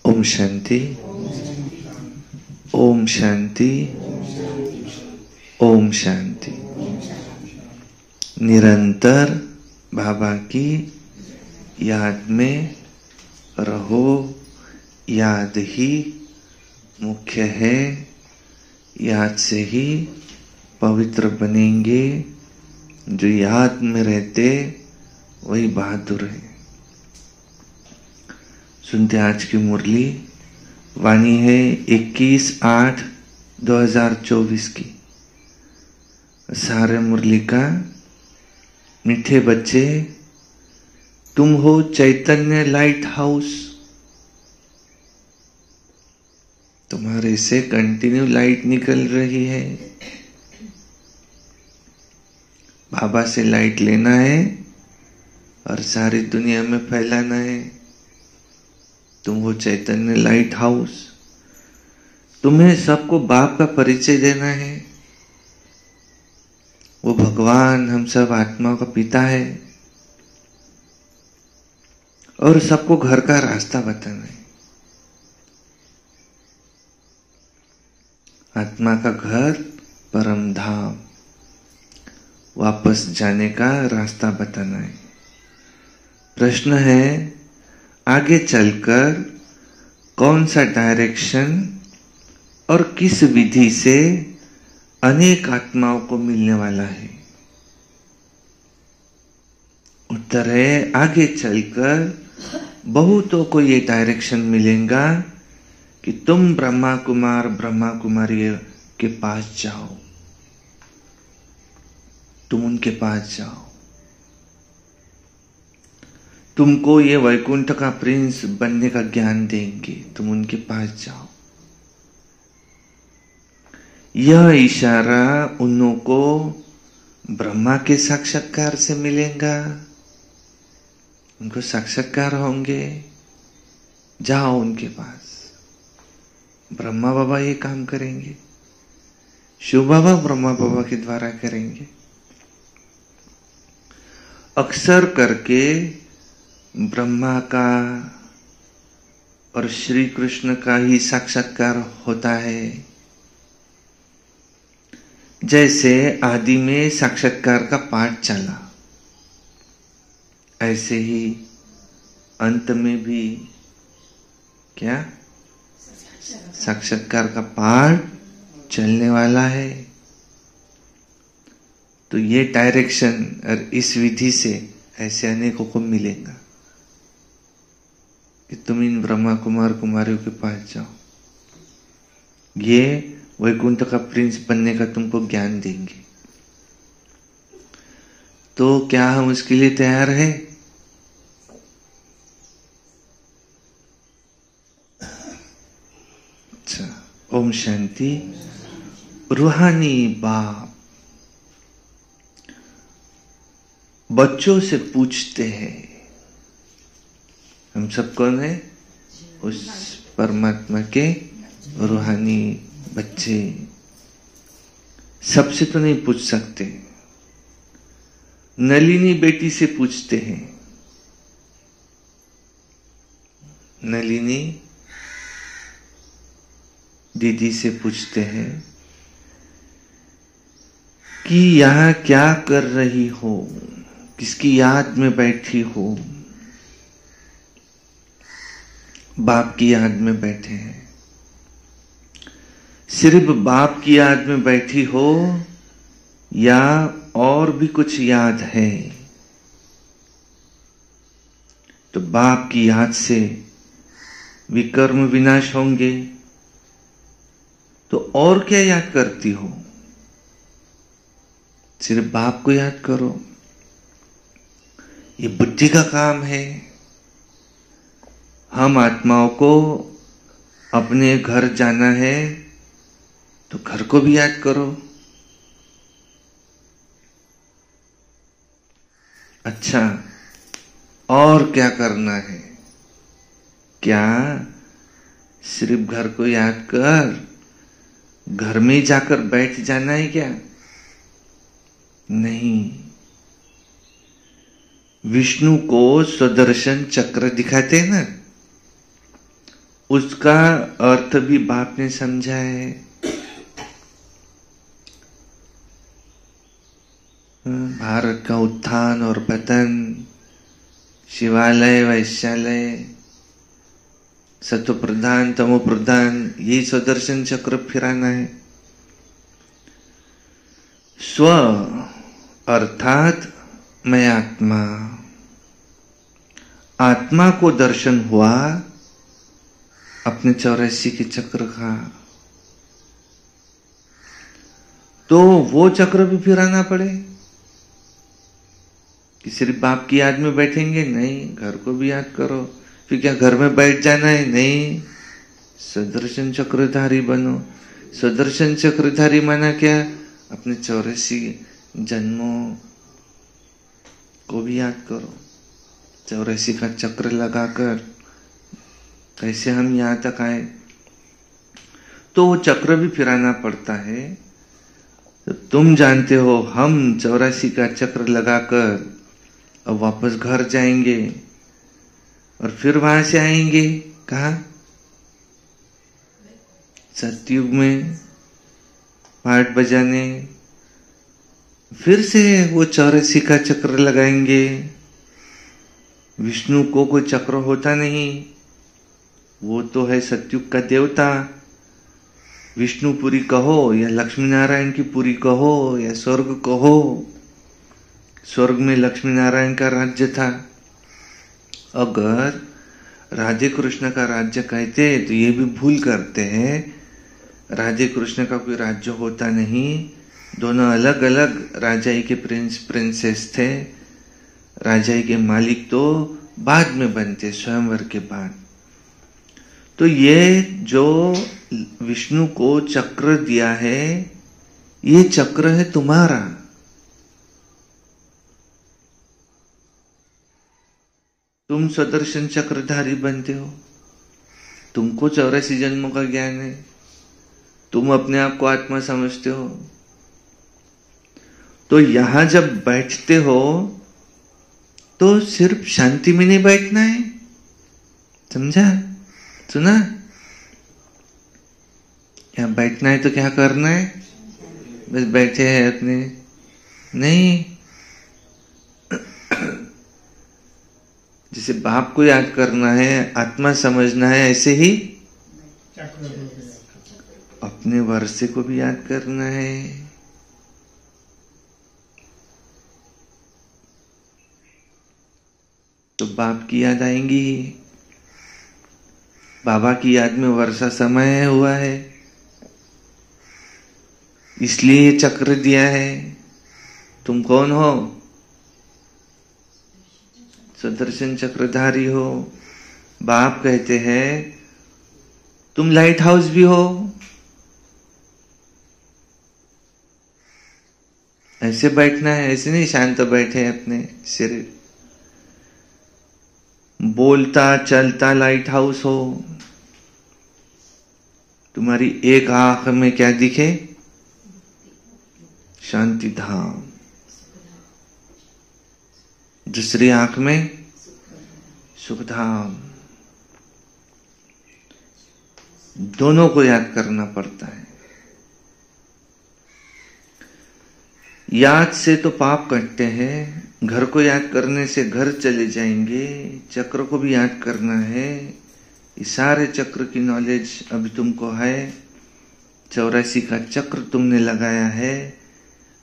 शांति। ओम शांति, ओम शांति, ओम शांति। निरंतर बाबा की याद में रहो। याद ही मुख्य है। याद से ही पवित्र बनेंगे। जो याद में रहते वही बहादुर है। सुनते आज की मुरली। वाणी है 21/8/2024 की। सारे मुरली का मीठे बच्चे, तुम हो चैतन्य लाइट हाउस। तुम्हारे से कंटिन्यू लाइट निकल रही है। बाबा से लाइट लेना है और सारी दुनिया में फैलाना है। तुम हो चैतन्य लाइट हाउस। तुम्हें सबको बाप का परिचय देना है। वो भगवान हम सब आत्माओं का पिता है और सबको घर का रास्ता बताना है। आत्मा का घर परम धाम, वापस जाने का रास्ता बताना है। प्रश्न है, आगे चलकर कौन सा डायरेक्शन और किस विधि से अनेक आत्माओं को मिलने वाला है? उत्तर है, आगे चलकर बहुतों को ये डायरेक्शन मिलेगा कि तुम ब्रह्मा कुमार ब्रह्मा कुमारी के पास जाओ। तुम उनके पास जाओ, तुमको ये वैकुंठ का प्रिंस बनने का ज्ञान देंगे, तुम उनके पास जाओ। यह इशारा उन्हों को ब्रह्मा के साक्षात्कार से मिलेगा, उनको साक्षात्कार होंगे, जाओ उनके पास। ब्रह्मा बाबा ये काम करेंगे, शिव बाबा ब्रह्मा बाबा के द्वारा करेंगे। अक्सर करके ब्रह्मा का और श्री कृष्ण का ही साक्षात्कार होता है। जैसे आदि में साक्षात्कार का पाठ चला, ऐसे ही अंत में भी क्या साक्षात्कार का पाठ चलने वाला है। तो ये डायरेक्शन और इस विधि से ऐसे अनेकों को मिलेगा कि तुम इन ब्रह्मा कुमार कुमारियों के पास जाओ, ये वैकुंठ का प्रिंस बनने का तुमको ज्ञान देंगे। तो क्या हम उसके लिए तैयार हैं? अच्छा, ओम शांति। रूहानी बाप बच्चों से पूछते हैं, हम सब कौन है? उस परमात्मा के रूहानी बच्चे। सबसे तो नहीं पूछ सकते, नलिनी बेटी से पूछते हैं। नलिनी दीदी से पूछते हैं कि यहां क्या कर रही हो, किसकी याद में बैठी हो? बाप की याद में बैठे हैं। सिर्फ बाप की याद में बैठी हो या और भी कुछ याद है? तो बाप की याद से विकर्म विनाश होंगे, तो और क्या याद करती हो? सिर्फ बाप को याद करो, ये बुद्धि का काम है। हम आत्माओं को अपने घर जाना है तो घर को भी याद करो। अच्छा, और क्या करना है? क्या सिर्फ घर को याद कर, घर में जाकर बैठ जाना है क्या? नहीं। विष्णु को सुदर्शन चक्र दिखाते हैं ना, उसका अर्थ भी बाप ने समझा है। भारत का उत्थान और पतन, शिवालय वैश्यालय, सत्व प्रधान तमो प्रधान, यही सुदर्शन चक्र फिराना है। स्व अर्थात मैं आत्मा, आत्मा को दर्शन हुआ अपने 84 के चक्र का, तो वो चक्र भी फिराना पड़े कि सिर्फ बाप की याद में बैठेंगे? नहीं, घर को भी याद करो। फिर क्या घर में बैठ जाना है? नहीं, सुदर्शन चक्रधारी बनो। सुदर्शन चक्रधारी माना क्या? अपने 84 जन्मों को भी याद करो। 84 का चक्र लगाकर कैसे हम यहां तक आए, तो वो चक्र भी फिराना पड़ता है। तो तुम जानते हो हम 84 का चक्र लगाकर अब वापस घर जाएंगे और फिर वहां से आएंगे कहा? सतयुग में पाठ बजाने, फिर से वो 84 का चक्र लगाएंगे। विष्णु को कोई चक्र होता नहीं, वो तो है सतयुग का देवता। विष्णुपुरी कहो या लक्ष्मी नारायण की पुरी कहो या स्वर्ग कहो, स्वर्ग में लक्ष्मी नारायण का राज्य था। अगर राधे कृष्ण का राज्य कहते तो ये भी भूल करते हैं। राधे कृष्ण का कोई राज्य होता नहीं, दोनों अलग अलग राजाई के प्रिंस प्रिंसेस थे। राजाई के मालिक तो बाद में बनते, स्वयंवर के बाद। तो ये जो विष्णु को चक्र दिया है, ये चक्र है तुम्हारा। तुम सुदर्शन चक्रधारी बनते हो, तुमको 84 जन्मों का ज्ञान है, तुम अपने आप को आत्मा समझते हो। तो यहां जब बैठते हो तो सिर्फ शांति में नहीं बैठना है, समझा? सुना? यहाँ बैठना है तो क्या करना है? बस बैठे हैं अपने, नहीं। जैसे बाप को याद करना है, आत्मा समझना है, ऐसे ही अपने वर्षे को भी याद करना है। तो बाप की याद आएंगी। बाबा की याद में वर्षा समय हुआ है, इसलिए ये चक्र दिया है। तुम कौन हो? सुदर्शन चक्रधारी हो। बाप कहते हैं तुम लाइट हाउस भी हो। ऐसे बैठना है, ऐसे नहीं शांत बैठे अपने सिर। बोलता चलता लाइट हाउस हो। तुम्हारी एक आंख में क्या दिखे? शांति धाम। दूसरी आंख में सुख धाम। दोनों को याद करना पड़ता है। याद से तो पाप कटते हैं, घर को याद करने से घर चले जाएंगे। चक्र को भी याद करना है। ये सारे चक्र की नॉलेज अभी तुमको है। 84 का चक्र तुमने लगाया है।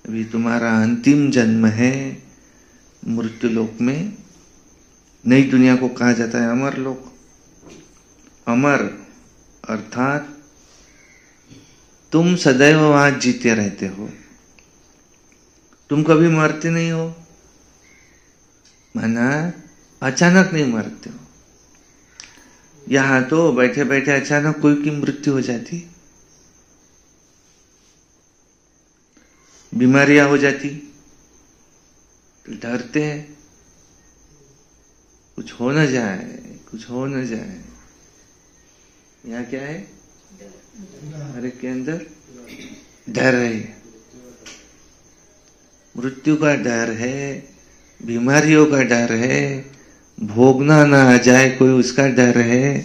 अभी तुम्हारा अंतिम जन्म है मृत्यु लोक में। नई दुनिया को कहा जाता है अमर लोक। अमर अर्थात तुम सदैव वहां जीते रहते हो, तुम कभी मरते नहीं हो। माना अचानक नहीं मरते हो। यहां तो बैठे बैठे अचानक कोई की मृत्यु हो जाती, बीमारियां हो जाती तो डरते हैं कुछ हो न जाए, कुछ हो न जाए। यहाँ क्या है? हर एक के अंदर डर है। मृत्यु का डर है, बीमारियों का डर है, भोगना ना आ जाए कोई उसका डर है,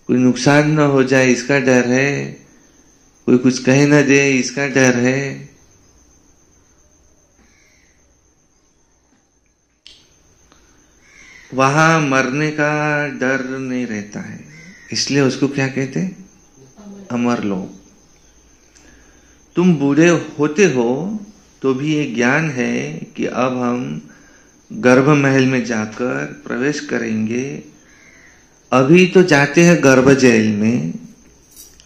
कोई नुकसान ना हो जाए इसका डर है, कोई कुछ कह ना दे इसका डर है। वहां मरने का डर नहीं रहता है, इसलिए उसको क्या कहते हैं? अमर लोक। तुम बूढ़े होते हो तो भी ये ज्ञान है कि अब हम गर्भ महल में जाकर प्रवेश करेंगे। अभी तो जाते हैं गर्भ जेल में,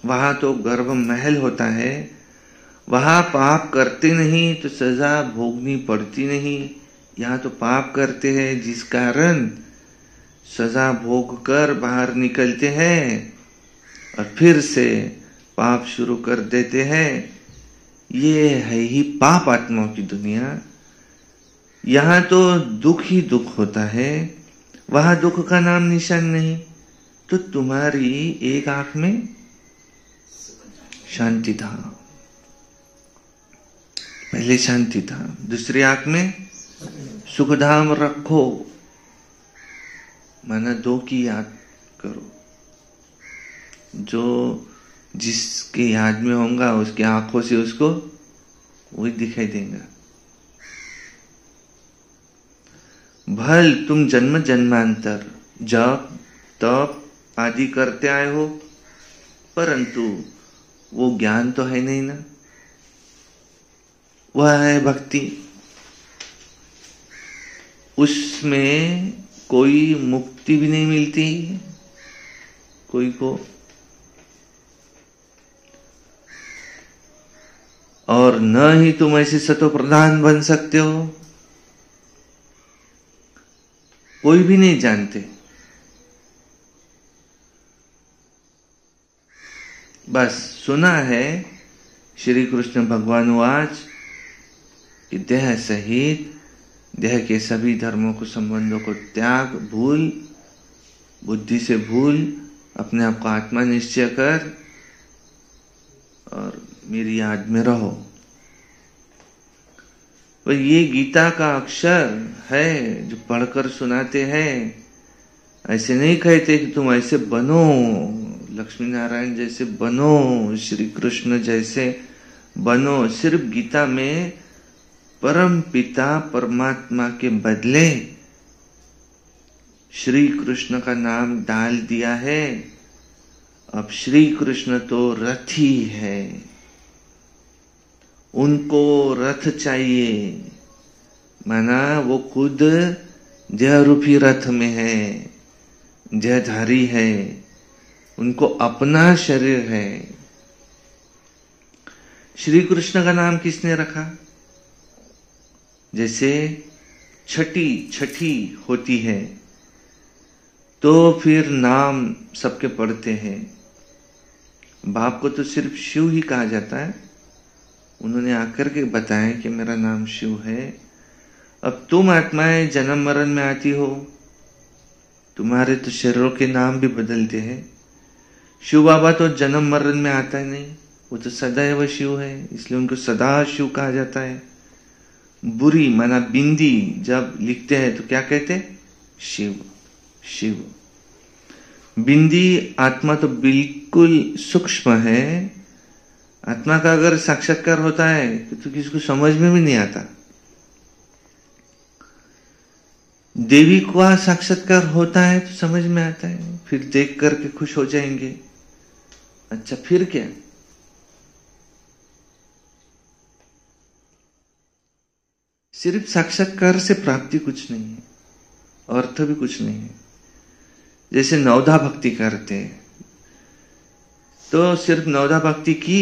वहां तो गर्भ महल होता है। वहां पाप करते नहीं तो सजा भोगनी पड़ती नहीं। यहाँ तो पाप करते हैं जिस कारण सजा भोग कर बाहर निकलते हैं और फिर से पाप शुरू कर देते हैं। ये है ही पाप आत्माओं की दुनिया। यहाँ तो दुख ही दुख होता है, वहां दुख का नाम निशान नहीं। तो तुम्हारी एक आंख में शांति था, पहले शांति था, दूसरी आंख में सुखधाम रखो। माना दो की याद करो। जो जिसके याद में होगा उसकी आंखों से उसको वही दिखाई देगा। भल तुम जन्म जन्मांतर जप तप आदि करते आए हो, परंतु वो ज्ञान तो है नहीं ना। वह है भक्ति। उसमें कोई मुक्ति भी नहीं मिलती कोई को। और न ही तुम ऐसे सतो प्रधान बन सकते हो, कोई भी नहीं जानते। बस सुना है श्री कृष्ण भगवान वाच कि देह सहित देह के सभी धर्मों को संबंधों को त्याग, भूल, बुद्धि से भूल, अपने आप को आत्मा निश्चय कर और मेरी याद में रहो। तो ये गीता का अक्षर है जो पढ़कर सुनाते हैं। ऐसे नहीं कहते कि तुम ऐसे बनो, लक्ष्मी नारायण जैसे बनो, श्री कृष्ण जैसे बनो। सिर्फ गीता में परम पिता परमात्मा के बदले श्री कृष्ण का नाम डाल दिया है। अब श्री कृष्ण तो रथी है, उनको रथ चाहिए, माना वो खुद जय रूपी रथ में है, जयधारी है, उनको अपना शरीर है। श्री कृष्ण का नाम किसने रखा? जैसे छठी होती है तो फिर नाम सबके पढ़ते हैं। बाप को तो सिर्फ शिव ही कहा जाता है, उन्होंने आकर के बताया कि मेरा नाम शिव है। अब तुम आत्माएं जन्म मरण में आती हो, तुम्हारे तो शरीरों के नाम भी बदलते हैं। शिव बाबा तो जन्म मरण में आता है नहीं, वो तो सदैव शिव है, इसलिए उनको सदा शिव कहा जाता है। बुरी माना बिंदी जब लिखते हैं तो क्या कहते? शिव शिव। बिंदी आत्मा तो बिल्कुल सूक्ष्म है, आत्मा का अगर साक्षात्कार होता है तो किसी को समझ में भी नहीं आता। देवी का साक्षात्कार होता है तो समझ में आता है, फिर देख करके खुश हो जाएंगे। अच्छा फिर क्या? सिर्फ साक्षात्कार से प्राप्ति कुछ नहीं है, अर्थ भी कुछ नहीं है। जैसे नवधा भक्ति करते हैं तो सिर्फ नवधा भक्ति की,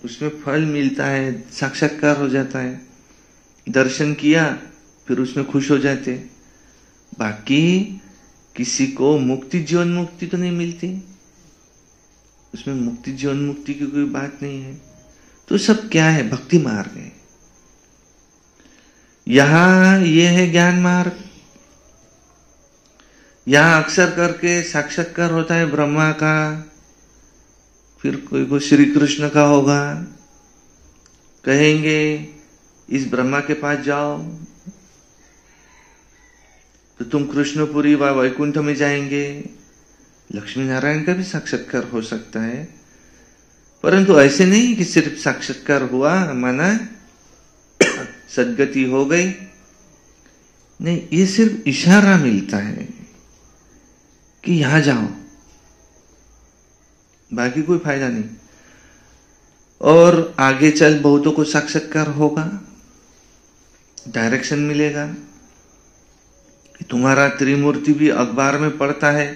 उसमें फल मिलता है, साक्षात्कार हो जाता है, दर्शन किया फिर उसमें खुश हो जाते। बाकी किसी को मुक्ति जीवन मुक्ति तो नहीं मिलती, उसमें मुक्ति जीवन मुक्ति की कोई बात नहीं है। तो सब क्या है? भक्ति मार्ग है। यहां ये है ज्ञान मार्ग। यहां अक्सर करके साक्षात्कार होता है ब्रह्मा का, फिर कोई को श्री कृष्ण का होगा, कहेंगे इस ब्रह्मा के पास जाओ तो तुम कृष्णपुरी व वैकुंठ में जाएंगे। लक्ष्मी नारायण का भी साक्षात्कार हो सकता है, परंतु ऐसे नहीं कि सिर्फ साक्षात्कार हुआ माना सदगति हो गई। नहीं, ये सिर्फ इशारा मिलता है कि यहां जाओ, बाकी कोई फायदा नहीं। और आगे चल बहुतों को साक्षात्कार होगा, डायरेक्शन मिलेगा। तुम्हारा त्रिमूर्ति भी अखबार में पढ़ता है,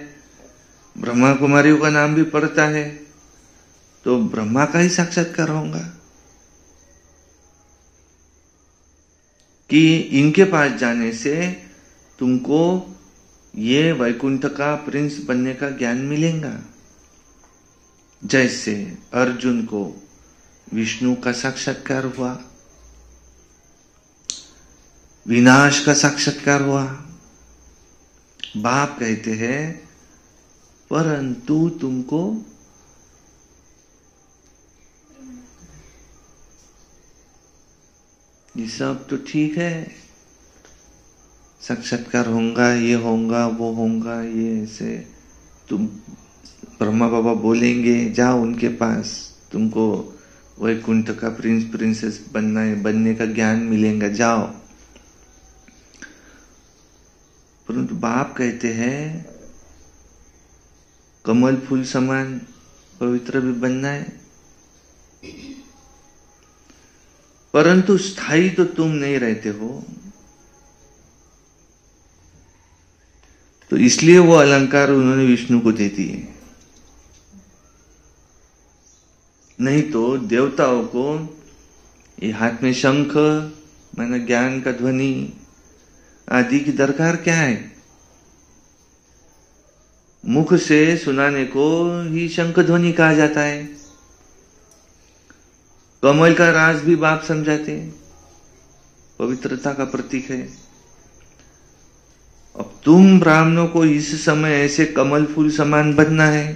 ब्रह्मा कुमारियों का नाम भी पढ़ता है, तो ब्रह्मा का ही साक्षात्कार होगा कि इनके पास जाने से तुमको ये वैकुंठ का प्रिंस बनने का ज्ञान मिलेगा। जैसे अर्जुन को विष्णु का साक्षात्कार हुआ, विनाश का साक्षात्कार हुआ। बाप कहते हैं परंतु तुमको ये सब तो ठीक है, साक्षात्कार होगा, ये होगा, वो होगा, ये ऐसे तुम ब्रह्मा बाबा बोलेंगे जाओ उनके पास, तुमको वैकुंठ का प्रिंस प्रिंसेस बनने का ज्ञान मिलेगा, जाओ। परंतु बाप कहते हैं कमल फूल समान पवित्र भी बनना है, परंतु स्थायी तो तुम नहीं रहते हो। तो इसलिए वो अलंकार उन्होंने विष्णु को दे दिए। नहीं तो देवताओं को ये हाथ में शंख माना ज्ञान का ध्वनि आदि की दरकार क्या है? मुख से सुनाने को ही शंख ध्वनि कहा जाता है। कमल का राज भी बाप समझाते हैं, पवित्रता का प्रतीक है। अब तुम ब्राह्मणों को इस समय ऐसे कमल फूल समान बनना है।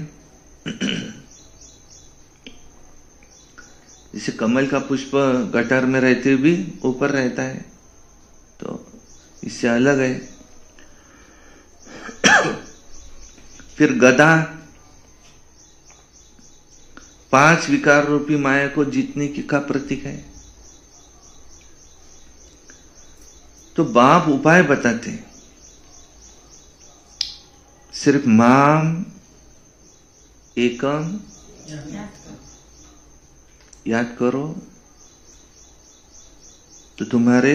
जैसे कमल का पुष्प गटार में रहते भी ऊपर रहता है, तो इससे अलग है। फिर गदा 5 विकार रूपी माया को जीतने की का प्रतीक है। तो बाप उपाय बताते, सिर्फ माम एकम याद करो तो तुम्हारे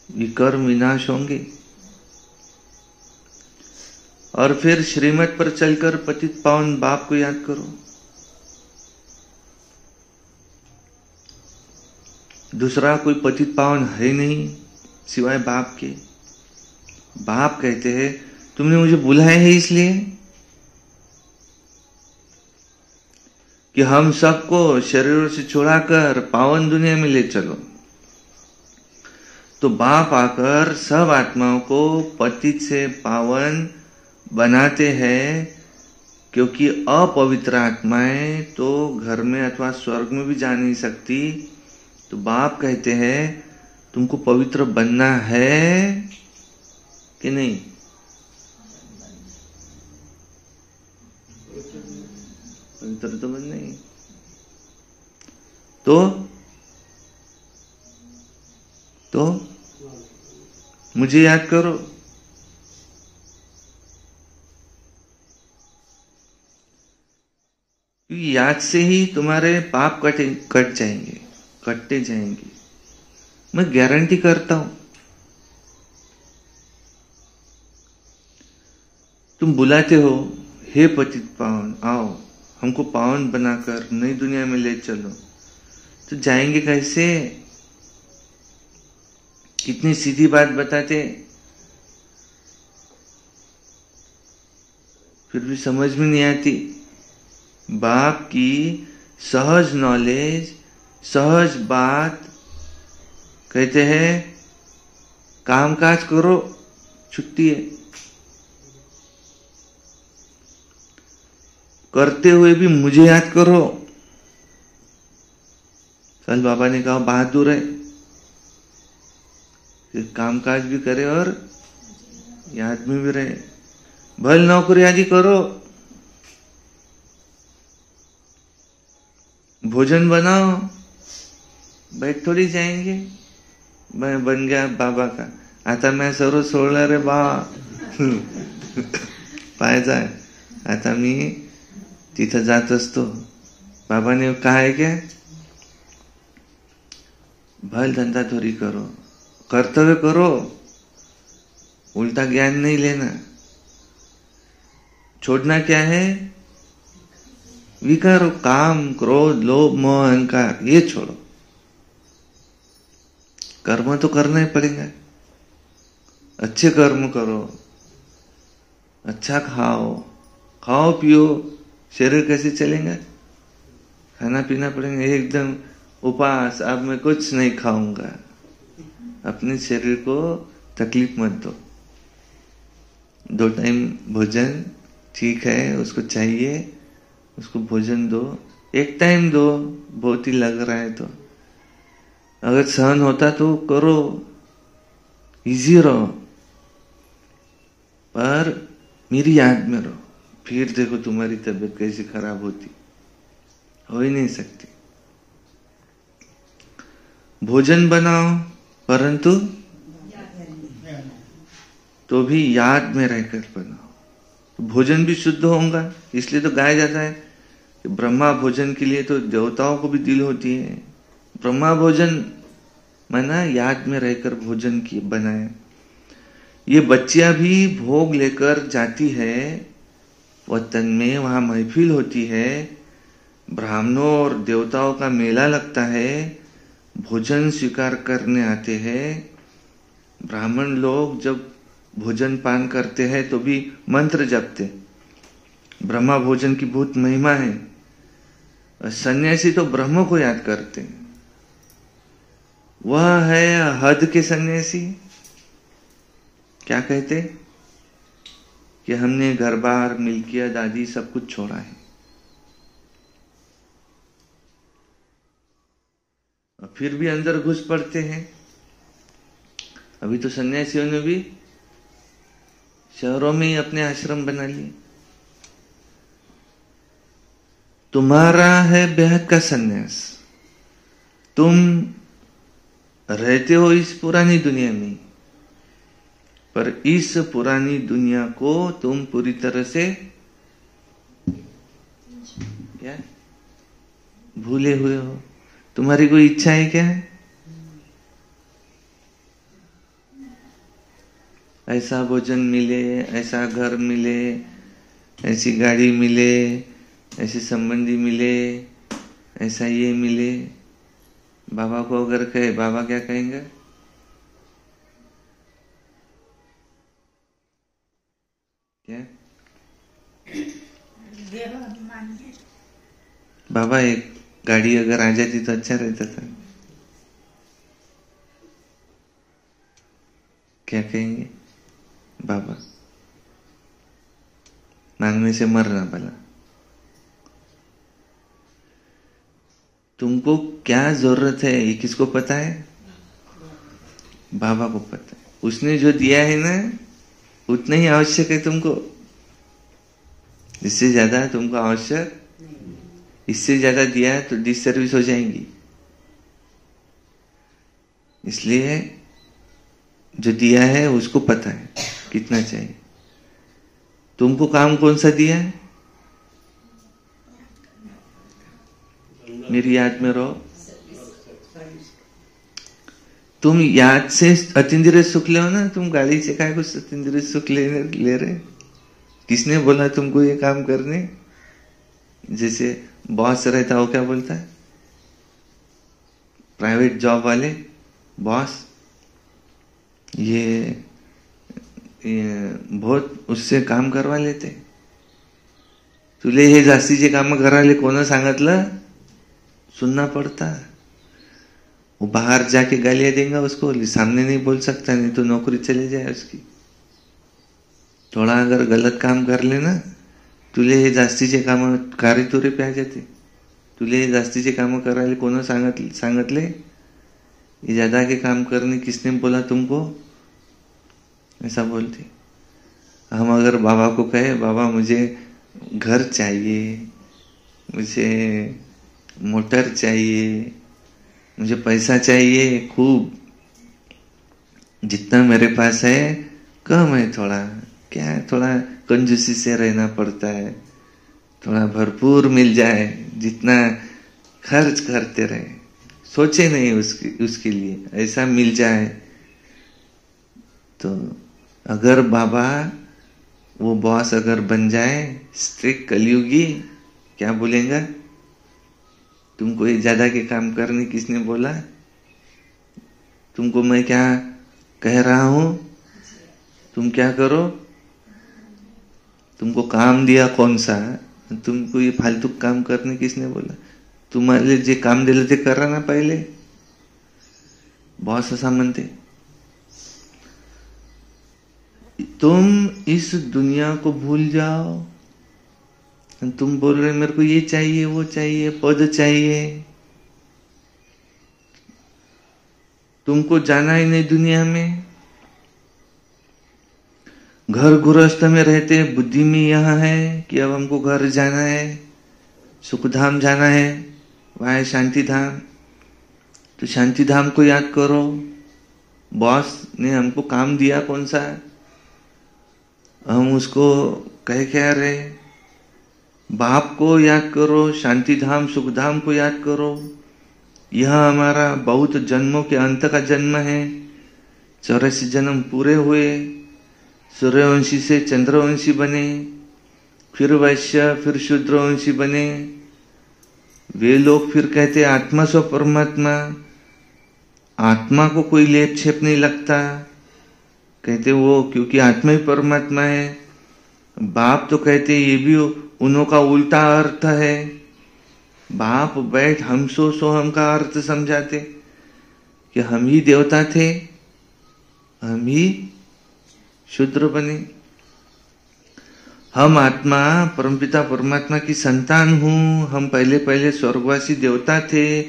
विकर्म विनाश होंगे। और फिर श्रीमत पर चलकर पतित पावन बाप को याद करो। दूसरा कोई पतित पावन है नहीं सिवाय बाप के। बाप कहते हैं तुमने मुझे बुलाया है इसलिए कि हम सबको शरीरों से छुड़ाकर पावन दुनिया में ले चलो। तो बाप आकर सब आत्माओं को पतित से पावन बनाते हैं, क्योंकि अपवित्र आत्माएं तो घर में अथवा स्वर्ग में भी जा नहीं सकती। तो बाप कहते हैं तुमको पवित्र बनना है कि नहीं? पवित्र तो बनना ही। तो मुझे याद करो। याद से ही तुम्हारे पाप कटते जाएंगे। मैं गारंटी करता हूं। तुम बुलाते हो, हे पतित पावन आओ हमको पावन बनाकर नई दुनिया में ले चलो, तो जाएंगे कैसे? कितनी सीधी बात बताते, फिर भी समझ में नहीं आती। बाप की सहज नॉलेज, सहज बात, कहते हैं कामकाज करो, छुट्टी है। करते हुए भी मुझे याद करो। कल बाबा ने कहा बहादुर है, फिर कामकाज भी करे और याद में भी रहे। भल नौकरी आदि करो, भोजन बनाओ, बैठ थोड़ी जाएंगे। मैं बन गया बाबा का, आता मैं सर्व सोडलं रे बा पाहायचा, आता मी तिथं जात असतो। बाबा ने कहा है क्या? भल धंधा थोड़ी करो, कर्तव्य करो, उल्टा ज्ञान नहीं लेना। छोड़ना क्या है? विकारो, काम, क्रोध, लोभ, मोह, अहंकार, ये छोड़ो। कर्म तो करना ही पड़ेगा। अच्छे कर्म करो, अच्छा खाओ पियो। शरीर कैसे चलेगा? खाना पीना पड़ेगा। एकदम उपवास, अब मैं कुछ नहीं खाऊंगा। अपने शरीर को तकलीफ मत दो। 2 टाइम भोजन ठीक है, उसको चाहिए, उसको भोजन दो। 1 टाइम दो, बहुत ही लग रहा है तो। अगर सहन होता तो करो, इजी रहो, पर मेरी याद में रहो। फिर देखो तुम्हारी तबीयत कैसी खराब होती, हो ही नहीं सकती। भोजन बनाओ, परंतु तो भी याद में रहकर बनाओ, तो भोजन भी शुद्ध होगा। इसलिए तो गाया जाता है कि ब्रह्मा भोजन के लिए तो देवताओं को भी दिल होती है। ब्रह्मा भोजन माना याद में रहकर भोजन की बनाए। ये बच्चियां भी भोग लेकर जाती है वतन में, वहां महफिल होती है, ब्राह्मणों और देवताओं का मेला लगता है, भोजन स्वीकार करने आते हैं। ब्राह्मण लोग जब भोजन पान करते हैं तो भी मंत्र जपते। ब्रह्मा भोजन की बहुत महिमा है। और सन्यासी तो ब्रह्म को याद करते हैं। वह है हद के सन्यासी। क्या कहते कि हमने घर बार मिल्कियत आदि सब कुछ छोड़ा है। और फिर भी अंदर घुस पड़ते हैं। अभी तो सन्यासियों ने भी शहरों में ही अपने आश्रम बना लिए। तुम्हारा है बेहद का सन्यास। तुम रहते हो इस पुरानी दुनिया में, पर इस पुरानी दुनिया को तुम पूरी तरह से क्या भूले हुए हो। तुम्हारी कोई इच्छा है क्या? ऐसा भोजन मिले, ऐसा घर मिले, ऐसी गाड़ी मिले, ऐसे संबंधी मिले, ऐसा ये मिले। बाबा को अगर कहे, बाबा क्या कहेंगे? क्या बाबा एक गाड़ी अगर आ जाती तो अच्छा रहता था। क्या कहेंगे बाबा? मांगने से मरना भला। तुमको क्या जरूरत है ये किसको पता है? बाबा को पता है। उसने जो दिया है ना उतना ही आवश्यक है तुमको। इससे ज्यादा तुमको आवश्यक, इससे ज्यादा दिया तो डिसर्विस हो जाएंगी। इसलिए जो दिया है उसको पता है कितना चाहिए। तुमको काम कौन सा दिया है? मेरी याद में रहो। तुम याद से अतीन्द्रिय सुख ले हो ना। तुम गाड़ी से काय कुछ अतीन्द्रिय सुख ले रहे? किसने बोला तुमको ये काम करने? जैसे बॉस रहता हो, क्या बोलता है? प्राइवेट जॉब वाले बॉस ये बहुत उससे काम करवा लेते। तुले हे जास्तीचे काम करायला कोण सांगितलं? सुनना पड़ता। वो बाहर जाके गालियां देगा उसको, सामने नहीं बोल सकता, नहीं तो नौकरी चले जाए उसकी। थोड़ा अगर गलत काम कर लेना, तुले हे जास्तीचे काम कार्य तुरे पे आ जाते। तुले हे जास्तीचे काम करायला कोण सांगितले? ये ज्यादा के काम करने किसने बोला तुमको? ऐसा बोलते। हम अगर बाबा को कहे, बाबा मुझे घर चाहिए, मुझे मोटर चाहिए, मुझे पैसा चाहिए खूब, जितना मेरे पास है कम है, थोड़ा क्या है, थोड़ा कंजूसी से रहना पड़ता है, थोड़ा भरपूर मिल जाए, जितना खर्च करते रहे, सोचे नहीं उसके लिए, ऐसा मिल जाए। तो अगर बाबा वो बॉस अगर बन जाए स्ट्रिक्ट कलयुगी, क्या बोलेगा? तुमको ये ज्यादा के काम करने किसने बोला? तुमको मैं क्या कह रहा हूं? तुम क्या करो? तुमको काम दिया कौन सा? तुमको ये फालतू काम करने किसने बोला? तुम्हाला जे काम दिलं ते करा ना पहिले। बॉस असा म्हणते। तुम इस दुनिया को भूल जाओ। तुम बोल रहे मेरे को ये चाहिए, वो चाहिए, पद चाहिए। तुमको जाना ही नहीं दुनिया में। घर गृहस्थ में रहते, बुद्धि में यह है कि अब हमको घर जाना है, सुखधाम जाना है, वहां है शांति धाम। तो शांति धाम को याद करो। बॉस ने हमको काम दिया कौन सा? हम उसको कह क्या रहे? बाप को याद करो, शांति धाम सुख धाम को याद करो। यह हमारा बहुत जन्मों के अंत का जन्म है। 84 जन्म पूरे हुए, सूर्यवंशी से चंद्रवंशी बने, फिर वैश्य, फिर शूद्रवंशी बने, वे लोग फिर कहते आत्मा सो परमात्मा, आत्मा को कोई लेप छेप नहीं लगता, कहते वो क्योंकि आत्मा ही परमात्मा है। बाप तो कहते ये भी उन्हों का उल्टा अर्थ है। बाप बैठ हम सो हम का अर्थ समझाते कि हम ही देवता थे, हम ही शूद्र बने। हम आत्मा परमपिता परमात्मा की संतान हूं। हम पहले पहले स्वर्गवासी देवता थे,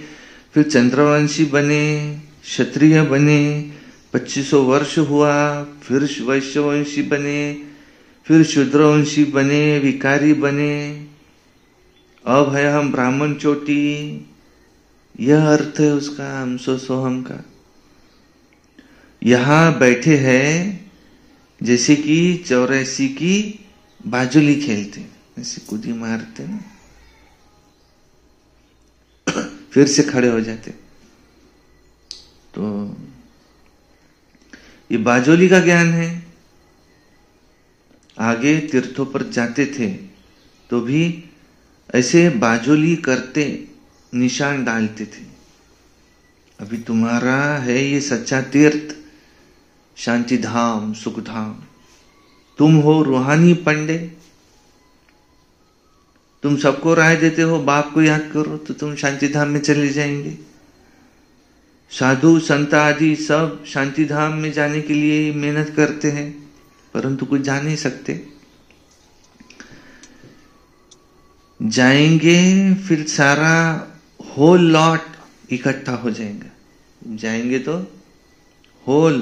फिर चंद्रवंशी बने, क्षत्रिय बने, 2500 वर्ष हुआ, फिर वैश्यवंशी बने, फिर शूद्रवंशी बने, विकारी बने, अब है हम ब्राह्मण चोटी। यह अर्थ है उसका हम सो हम का। यहां बैठे हैं जैसे कि 84 की बाजुली खेलते, ऐसे कूदी मारते ना, फिर से खड़े हो जाते। तो ये बाजोली का ज्ञान है। आगे तीर्थों पर जाते थे तो भी ऐसे बाजोली करते, निशान डालते थे। अभी तुम्हारा है ये सच्चा तीर्थ, शांति धाम, सुख धाम। तुम हो रूहानी पंडे, तुम सबको राय देते हो बाप को याद करो तो तुम शांति धाम में चले जाएंगे। साधु संत आदि सब शांति धाम में जाने के लिए मेहनत करते हैं, परंतु कुछ जा नहीं सकते। जाएंगे फिर सारा होल लॉट इकट्ठा हो जाएगा। जाएंगे तो होल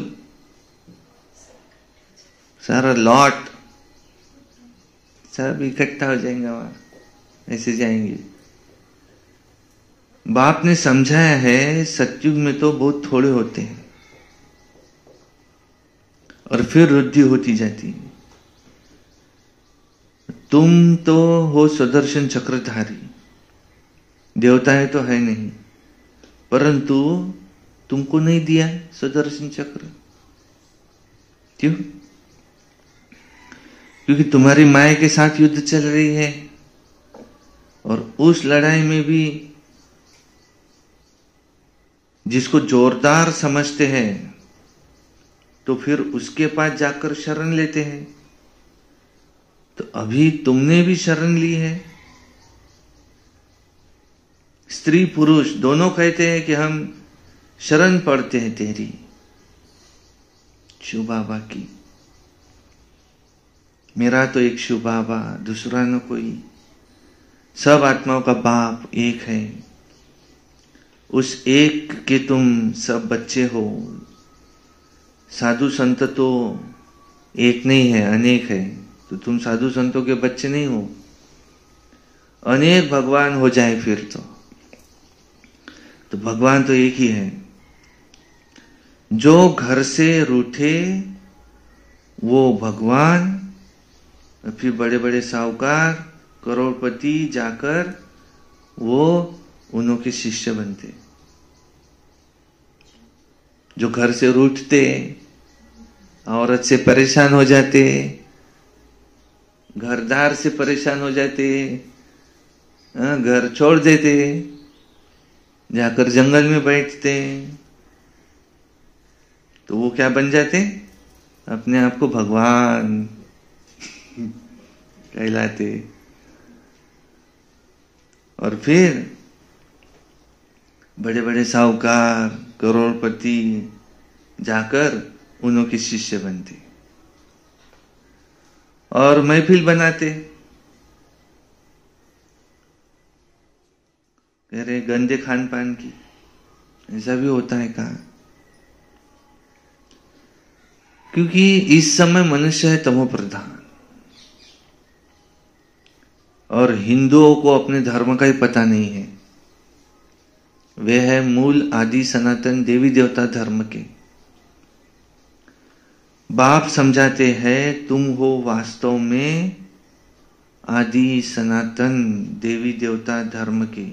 सारा लॉट सब इकट्ठा हो जाएंगे वहां, ऐसे जाएंगे। बाप ने समझाया है सतयुग में तो बहुत थोड़े होते हैं और फिर वृद्धि होती जाती है। तुम तो हो सुदर्शन चक्रधारी, देवताएं तो है नहीं, परंतु तुमको नहीं दिया सुदर्शन चक्र। क्यों? क्योंकि तुम्हारी माया के साथ युद्ध चल रही है और उस लड़ाई में भी जिसको जोरदार समझते हैं तो फिर उसके पास जाकर शरण लेते हैं। तो अभी तुमने भी शरण ली है। स्त्री पुरुष दोनों कहते हैं कि हम शरण पड़ते हैं तेरी, शिव बाबा की। मेरा तो एक शिव बाबा, दूसरा न कोई। सब आत्माओं का बाप एक है। उस एक के तुम सब बच्चे हो। साधु संत तो एक नहीं है, अनेक है। तो तुम साधु संतों के बच्चे नहीं हो, अनेक भगवान हो जाए फिर तो भगवान तो एक ही है। जो घर से रूठे वो भगवान, फिर बड़े बड़े साहूकार करोड़पति जाकर वो उन्हों के शिष्य बनते। जो घर से रूठते, औरत से परेशान हो जाते, घरदार से परेशान हो जाते, घर छोड़ देते, जाकर जंगल में बैठते, तो वो क्या बन जाते? अपने आप को भगवान कहलाते। और फिर बड़े बड़े साहूकार करोड़पति जाकर उन्हों के शिष्य बनते और महफिल बनाते। कह रहे गंदे खान पान की, ऐसा भी होता है कहा? क्योंकि इस समय मनुष्य है तमो प्रधान और हिंदुओं को अपने धर्म का ही पता नहीं है। वे है मूल आदि सनातन देवी देवता धर्म के। बाप समझाते हैं तुम हो वास्तव में आदि सनातन देवी देवता धर्म के,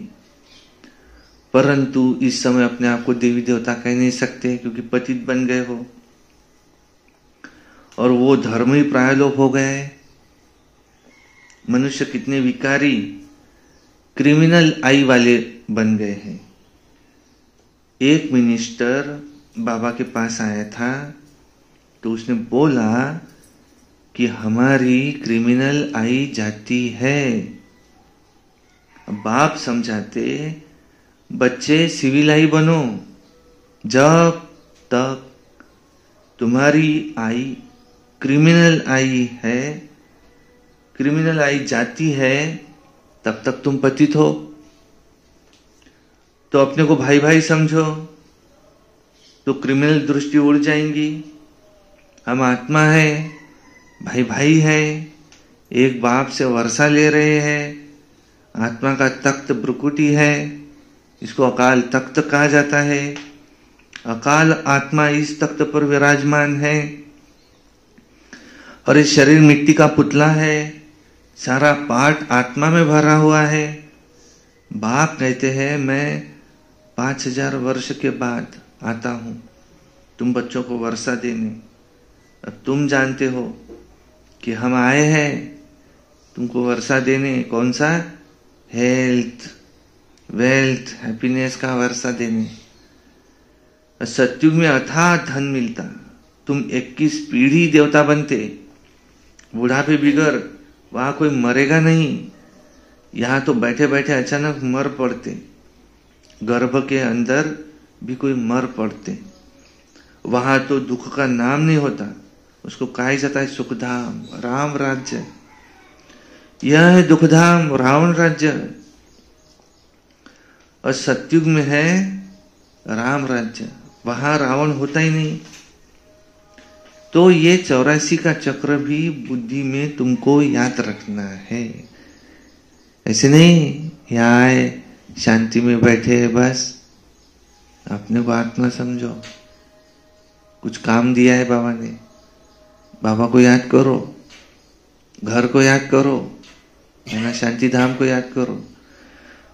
परंतु इस समय अपने आप को देवी देवता कह नहीं सकते क्योंकि पतित बन गए हो और वो धर्म ही प्रायलोप हो गए। मनुष्य कितने विकारी, क्रिमिनल आई वाले बन गए हैं। एक मिनिस्टर बाबा के पास आया था, तो उसने बोला कि हमारी क्रिमिनल आई जाती है। बाप समझाते, बच्चे सिविल आई बनो, जब तक तुम्हारी आई क्रिमिनल आई है, क्रिमिनल आई जाती है, तब तक तुम पतित हो। तो अपने को भाई भाई समझो, तो क्रिमिनल दृष्टि उड़ जाएंगी। हम आत्मा है, भाई भाई है, एक बाप से वर्षा ले रहे हैं। आत्मा का तख्त ब्रुकुटी है, इसको अकाल तख्त कहा जाता है। अकाल आत्मा इस तख्त पर विराजमान है, और इस शरीर मिट्टी का पुतला है, सारा पाठ आत्मा में भरा हुआ है। बाप कहते हैं मैं 5000 वर्ष के बाद आता हूं तुम बच्चों को वर्षा देने। अब तुम जानते हो कि हम आए हैं तुमको वर्षा देने। कौन सा? हेल्थ, वेल्थ, हैप्पीनेस का वर्षा देने। सत्युग में अथाह धन मिलता, तुम 21 पीढ़ी देवता बनते। बुढ़ापे बिगर वहां कोई मरेगा नहीं। यहां तो बैठे बैठे अचानक मर पड़ते, गर्भ के अंदर भी कोई मर पड़ते। वहां तो दुख का नाम नहीं होता, उसको कहा जाता है सुखधाम, राम राज्य। यह है दुखधाम, रावण राज्य। और सत्युग में है राम राज्य, वहां रावण होता ही नहीं। तो ये 84 का चक्र भी बुद्धि में तुमको याद रखना है। ऐसे नहीं यहाँ आए शांति में बैठे बस अपने को आत्मा समझो। कुछ काम दिया है बाबा ने, बाबा को याद करो, घर को याद करो, है ना, शांति धाम को याद करो,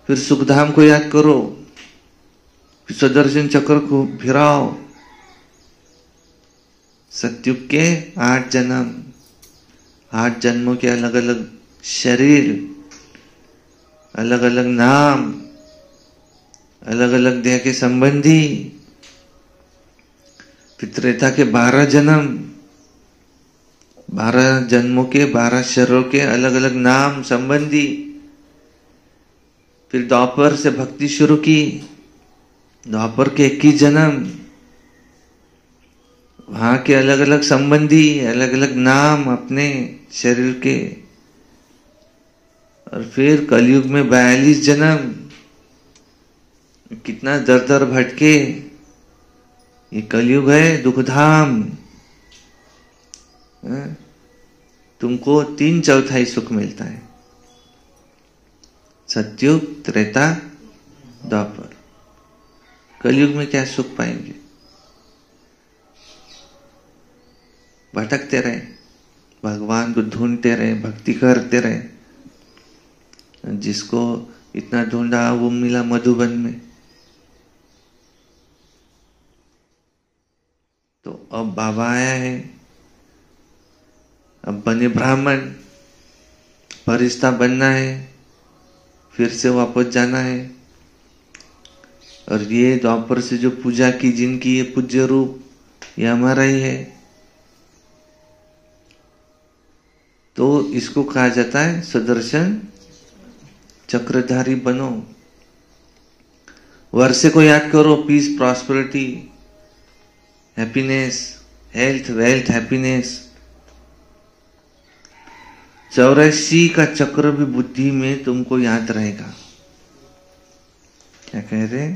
फिर सुख धाम को याद करो, फिर सुदर्शन चक्र को फिराओ। सत्युग के 8 जन्म, 8 जन्मों के अलग अलग शरीर, अलग अलग नाम, अलग अलग देह के संबंधी। फिर त्रेता के 12 जन्म, 12 जन्मों के 12 शरीरों के अलग अलग नाम संबंधी। फिर द्वापर से भक्ति शुरू की, द्वापर के 21 जन्म, वहां के अलग अलग संबंधी, अलग अलग नाम अपने शरीर के। और फिर कलयुग में 42 जन्म, कितना दर दर भटके। ये कलयुग है दुखधाम। तुमको 3/4 सुख मिलता है, सत्युग, त्रेता, द्वापर। कलयुग में क्या सुख पाएंगे? भटकते रहे, भगवान को ढूंढते रहे, भक्ति करते रहे। जिसको इतना ढूंढा वो मिला मधुबन में। तो अब बाबा आया है, अब बने ब्राह्मण, फरिश्ता बनना है, फिर से वापस जाना है। और ये द्वापर से जो पूजा की, जिनकी ये पूज्य रूप, ये हमारा ही है। तो इसको कहा जाता है सुदर्शन चक्रधारी बनो। वर्षे को याद करो, peace, prosperity, happiness, health, wealth, happiness. 84 का चक्र भी बुद्धि में तुमको याद रहेगा। क्या कह रहे?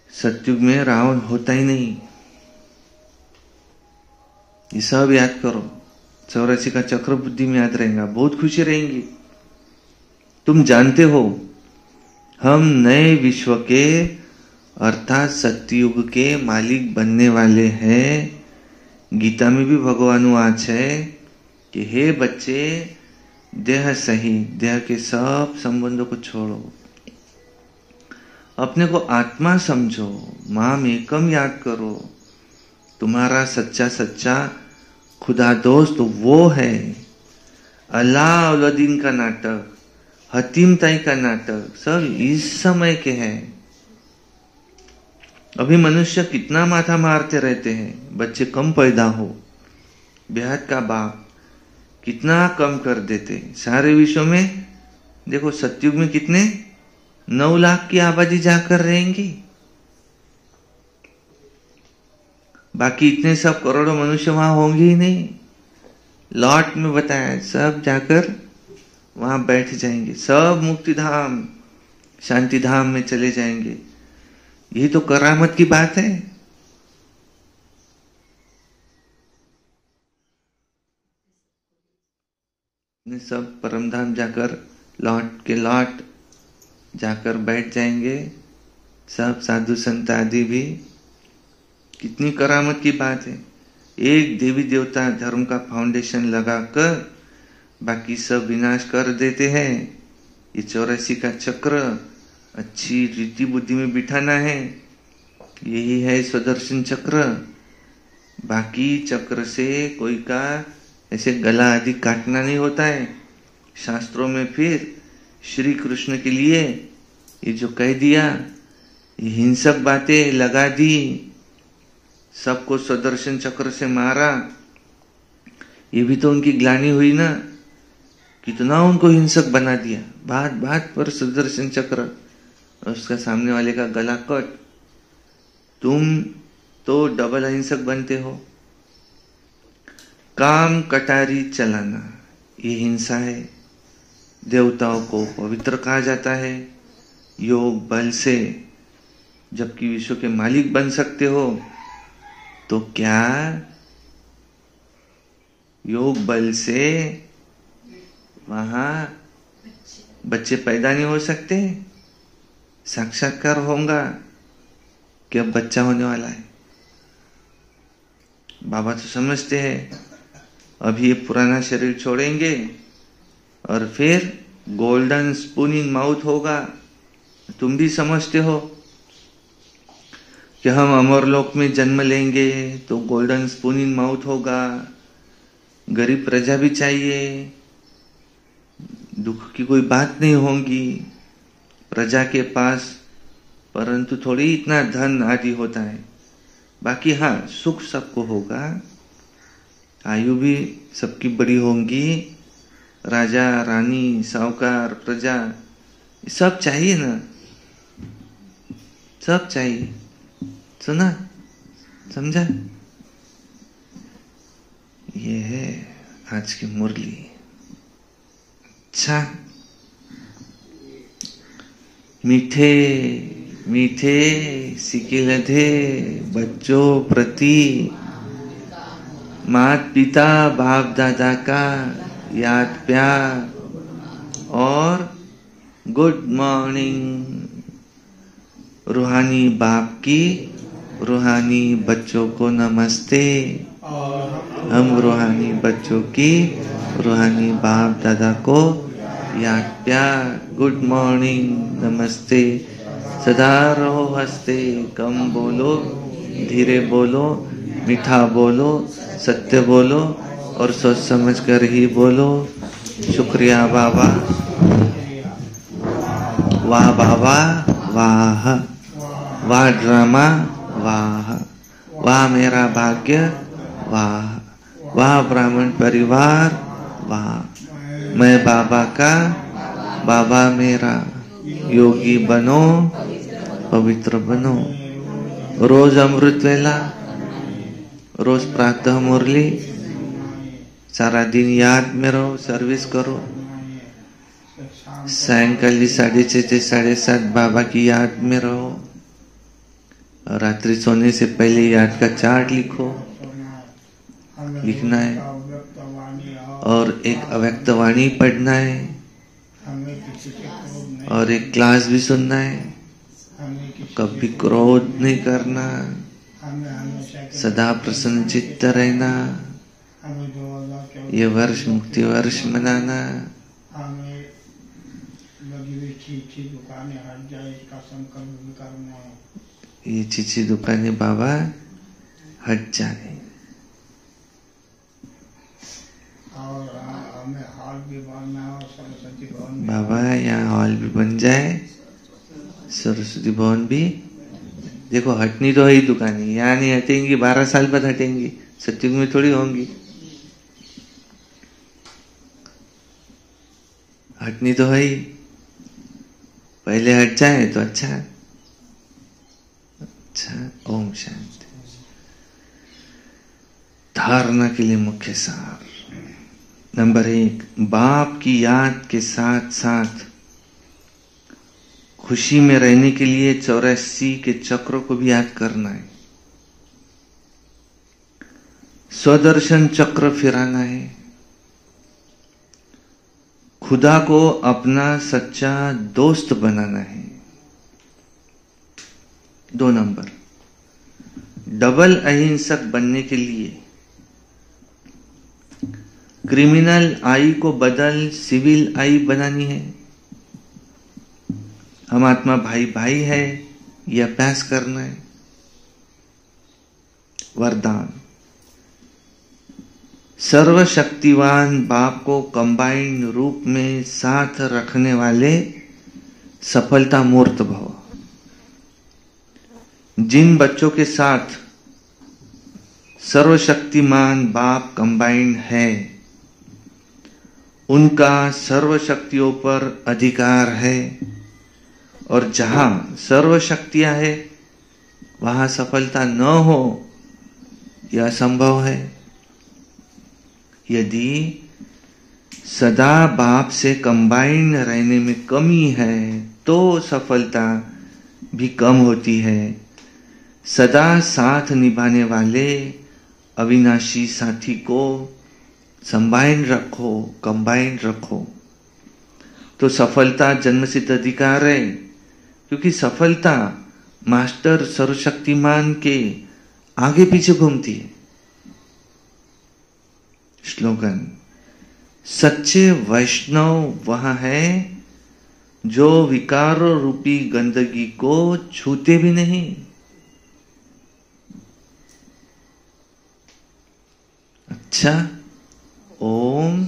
सत्युग में रावण होता ही नहीं, ये सब याद करो। 84 का चक्र बुद्धि में याद रहेगा, बहुत खुशी रहेंगी। तुम जानते हो हम नए विश्व के अर्थात सत्युग के मालिक बनने वाले हैं। गीता में भी भगवान वाच है कि हे बच्चे, देह सहित देह के सब संबंधों को छोड़ो, अपने को आत्मा समझो, माम एकम याद करो। तुम्हारा सच्चा सच्चा खुदा दोस्त वो है। अलाउद्दीन का नाटक, हतीम ताई का नाटक, सब इस समय के हैं। अभी मनुष्य कितना माथा मारते रहते हैं, बच्चे कम पैदा हो, बेहद का बाप कितना कम कर देते सारे विश्व में। देखो सतयुग में कितने 9 लाख की आबादी जाकर रहेंगी, बाकी इतने सब करोड़ों मनुष्य वहां होंगे ही नहीं। लॉट में बताया सब जाकर वहां बैठ जाएंगे, सब मुक्ति धाम शांति धाम में चले जाएंगे। यही तो करामत की बात है। सब परमधाम जाकर लौट जाकर बैठ जाएंगे, सब साधु संत आदि भी। कितनी करामत की बात है। एक देवी देवता धर्म का फाउंडेशन लगाकर बाकी सब विनाश कर देते हैं। ये 84 का चक्र अच्छी रीति बुद्धि में बिठाना है, यही है स्वदर्शन चक्र। बाकी चक्र से कोई का ऐसे गला आदि काटना नहीं होता है। शास्त्रों में फिर श्री कृष्ण के लिए ये जो कह दिया, ये हिंसक बातें लगा दी, सबको स्वदर्शन चक्र से मारा, ये भी तो उनकी ग्लानि हुई ना। कितना उनको हिंसक बना दिया, बात बात पर सुदर्शन चक्र, उसका सामने वाले का गला कट। तुम तो डबल हिंसक बनते हो। काम कटारी चलाना ये हिंसा है। देवताओं को पवित्र कहा जाता है योग बल से। जबकि विश्व के मालिक बन सकते हो तो क्या योग बल से वहां बच्चे पैदा नहीं हो सकते? साक्षात्कार होगा कि अब बच्चा होने वाला है। बाबा तो समझते हैं अभी ये पुराना शरीर छोड़ेंगे और फिर गोल्डन स्पून इन माउथ होगा। तुम भी समझते हो कि हम अमरलोक में जन्म लेंगे तो गोल्डन स्पून इन माउथ होगा, गरीब प्रजा भी चाहिए, दुख की कोई बात नहीं होगी प्रजा के पास, परंतु थोड़ी इतना धन आदि होता है। बाकी हाँ सुख सबको होगा, आयु भी सबकी बड़ी होंगी, राजा रानी साहूकार प्रजा सब चाहिए ना, सब चाहिए। सुना समझा? ये है आज की मुरली। अच्छा, मीठे मीठे सिकिलधे बच्चों प्रति मात पिता बाप दादा का याद प्यार और गुड मॉर्निंग। रूहानी बाप की रूहानी बच्चों को नमस्ते। हम रूहानी बच्चों की रूहानी बाप दादा को याद प्यार गुड मॉर्निंग नमस्ते। सदा रहो हंसते, कम बोलो धीरे बोलो, मीठा बोलो, सत्य बोलो और सोच समझ कर ही बोलो। शुक्रिया बाबा। वाह बाबा वाह, वाह ड्रामा वाह, वाह मेरा भाग्य वाह, वाह ब्राह्मण परिवार वाह। मैं बाबा का, बाबा मेरा। योगी बनो पवित्र बनो। रोज अमृत वेला, रोज प्रातः मुरली, सारा दिन याद में रहो, सर्विस करो। सायंकाली 6:30 से 7:30 बाबा की याद में रहो। और रात्रि सोने से पहले याद का चार्ट लिखना है और एक अव्यक्त वाणी पढ़ना है और एक क्लास भी सुनना है। कभी क्रोध नहीं करना, सदा प्रसन्न चित्त रहना, ये वर्ष मुक्ति वर्ष मनाना। ये चीची दुकानें बाबा हट जाए। बाबा यहाँ हॉल भी बन जाए, सरस्वती भवन भी। देखो हटनी तो है ही दुकान, यहाँ नहीं हटेंगी, 12 साल बाद हटेंगी, सत्युग में थोड़ी होंगी। हटनी तो है ही, पहले हट जाए तो अच्छा। अच्छा, ओम शांति। धारणा के लिए मुख्य सार नंबर 1, बाप की याद के साथ साथ खुशी में रहने के लिए 84 के चक्रों को भी याद करना है। स्वदर्शन चक्र फिराना है। खुदा को अपना सच्चा दोस्त बनाना है। 2 नंबर, डबल अहिंसक बनने के लिए क्रिमिनल आई को बदल सिविल आई बनानी है। हम आत्मा भाई भाई है, यह अभ्यास करना है। वरदान, सर्वशक्तिवान बाप को कंबाइंड रूप में साथ रखने वाले सफलता मूर्त भव। जिन बच्चों के साथ सर्वशक्तिमान बाप कंबाइंड है, उनका सर्वशक्तियों पर अधिकार है, और जहां सर्वशक्तियां है वहां सफलता न हो यह असंभव है। यदि सदा बाप से कंबाइंड रहने में कमी है तो सफलता भी कम होती है। सदा साथ निभाने वाले अविनाशी साथी को कंबाइंड रखो तो सफलता जन्मसिद्ध अधिकार है, क्योंकि सफलता मास्टर सर्वशक्तिमान के आगे पीछे घूमती है। स्लोगन, सच्चे वैष्णव वहां है जो विकार रूपी गंदगी को छूते भी नहीं। अच्छा, ओम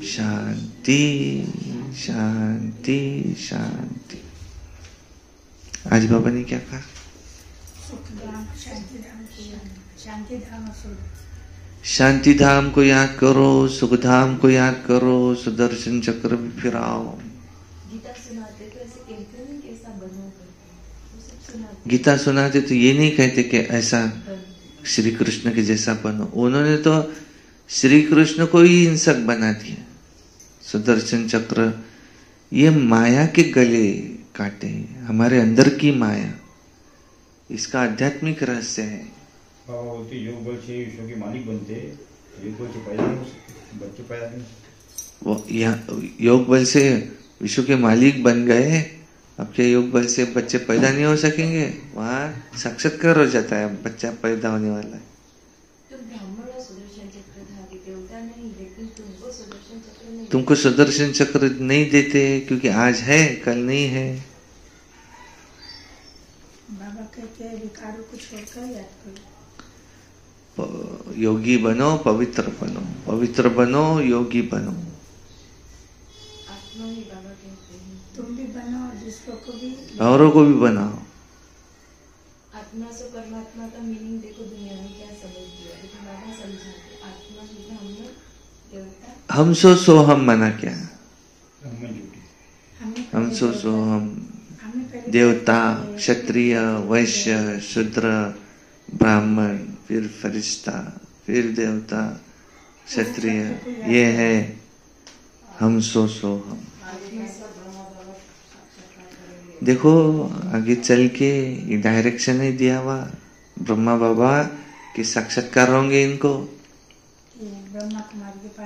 शांति शांति शांति। आज बाबा ने क्या कहा? शांति धाम को याद करो, सुख धाम को याद करो, सुदर्शन चक्र भी फिराओ। गीता सुनाते तो ये नहीं कहते कि ऐसा श्री कृष्ण के जैसा बनो। उन्होंने तो श्री कृष्ण को ही हिंसक बना दिया। सुदर्शन चक्र ये माया के गले काटे, हमारे अंदर की माया, इसका आध्यात्मिक रहस्य है। बाबा बोलते योग बल से विश्व के मालिक बनते, योग बल से पैदा नहीं हो सकते, बच्चे पैदा नहीं। वो योग बल से विश्व के मालिक बन गए, अब क्या योग बल से बच्चे पैदा नहीं हो सकेंगे? वहां साक्षात्कार हो जाता है, बच्चा पैदा होने वाला है। तुमको सुदर्शन चक्र नहीं देते क्योंकि आज है कल नहीं है। बाबा कहते हैं विकारों को छोड़कर याद करो। योगी बनो, पवित्र बनो, पवित्र बनो, योगी बनो। आत्मा ही बाबा कहते हैं तुम भी बनो और दूसरों को भी, औरों को भी बनाओ। आत्मा से परमात्मा का मीनिंग देखो दुनिया में क्या समझ दिया, लेकिन बाबा समझाते आत्मा जो हम लोग देवता, हम सो हम मना क्या, हम सो हम देवता, क्षत्रिय, वैश्य, शूद्र, ब्राह्मण, फिर फरिश्ता, फिर देवता, क्षत्रिय, ये है हम सो हम। देखो आगे चल के ये डायरेक्शन है दिया हुआ, ब्रह्मा बाबा के साक्षात्कार होंगे इनको।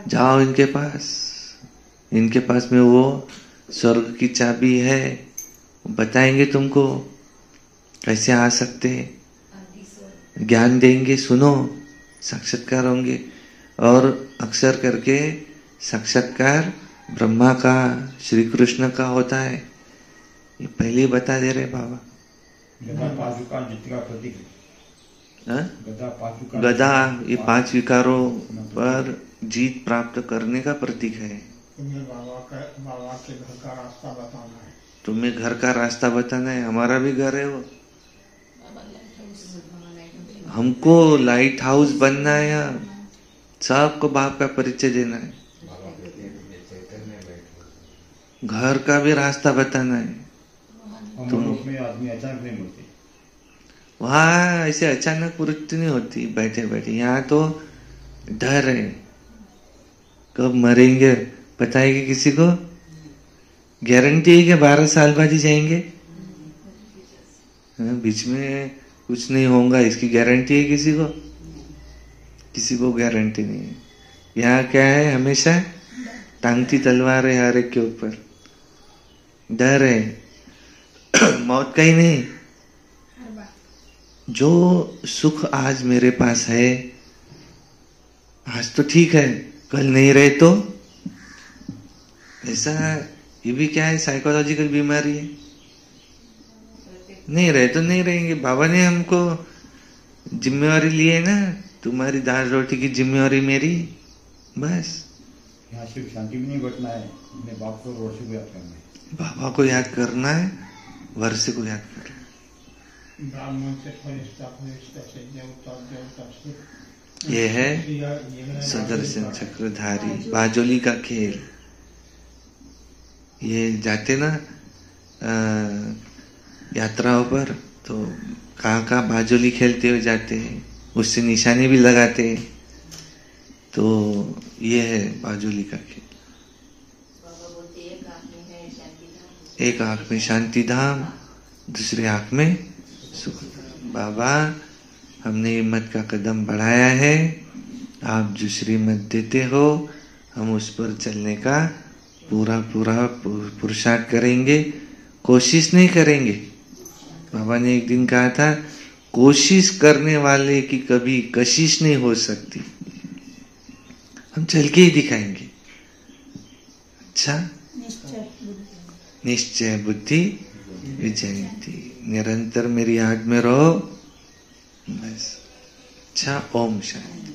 जाओ इनके पास में वो स्वर्ग की चाबी है, बताएंगे तुमको कैसे आ सकते हैं, ज्ञान देंगे, सुनो, साक्षात्कार होंगे। और अक्सर करके साक्षात्कार ब्रह्मा का, श्री कृष्ण का होता है, ये पहले ही बता दे रहे बाबा। गदा, ये 5 विकारों पर जीत प्राप्त करने का प्रतीक है। तुम्हें बाबा के घर का रास्ता बताना है। तुम्हें घर का रास्ता बताना है। हमारा भी घर है वो, हमको लाइट हाउस बनना है। यहाँ सबको बाप का परिचय देना है। घर का भी रास्ता बताना है। तुम में आदमी अचानक नहीं मिलते, वहां ऐसे अचानक वृत्ति नहीं होती बैठे बैठे। यहाँ तो डर है, कब मरेंगे पता है कि किसी को? गारंटी है कि 12 साल बाद ही जाएंगे? बीच में कुछ नहीं होगा इसकी गारंटी है किसी को? किसी को गारंटी नहीं है। यहाँ क्या है? हमेशा टांगती तलवार है हर एक के ऊपर, डर है मौत का ही नहीं। जो सुख आज मेरे पास है, आज तो ठीक है, कल नहीं रहे तो ऐसा, ये भी क्या है? साइकोलॉजिकल बीमारी है। नहीं रहे तो नहीं रहेंगे। बाबा ने हमको जिम्मेवारी ली है ना, तुम्हारी दाल रोटी की जिम्मेवारी मेरी, बस। यहाँ सिर्फ शांति भी नहीं घटना है, अपने बाप को वर्ष को याद करना है। बाबा को याद करना है, वर्ष को याद करना है। ब्राह्मण से फरिश्ता, फरिश्ता से देवता, देवता से ये है सुदर्शन चक्रधारी, बाजोली का खेल। ये जाते ना यात्राओं पर तो कहाँ बाजोली खेलते हुए जाते हैं, उससे निशाने भी लगाते हैं। तो ये है बाजोली का खेल। एक आंख में शांति धाम, दूसरे आंख में सुख धाम। बाबा हमने हिम्मत का कदम बढ़ाया है, आप जो श्रीमत देते हो हम उस पर चलने का पूरा पुरुषार्थ करेंगे, कोशिश नहीं करेंगे। बाबा ने एक दिन कहा था, कोशिश करने वाले की कभी कशिश नहीं हो सकती, हम चल के ही दिखाएंगे। अच्छा, निश्चय बुद्धि विजयंती, निरंतर मेरी याद में रहो, बस। अच्छा, ओम शांति।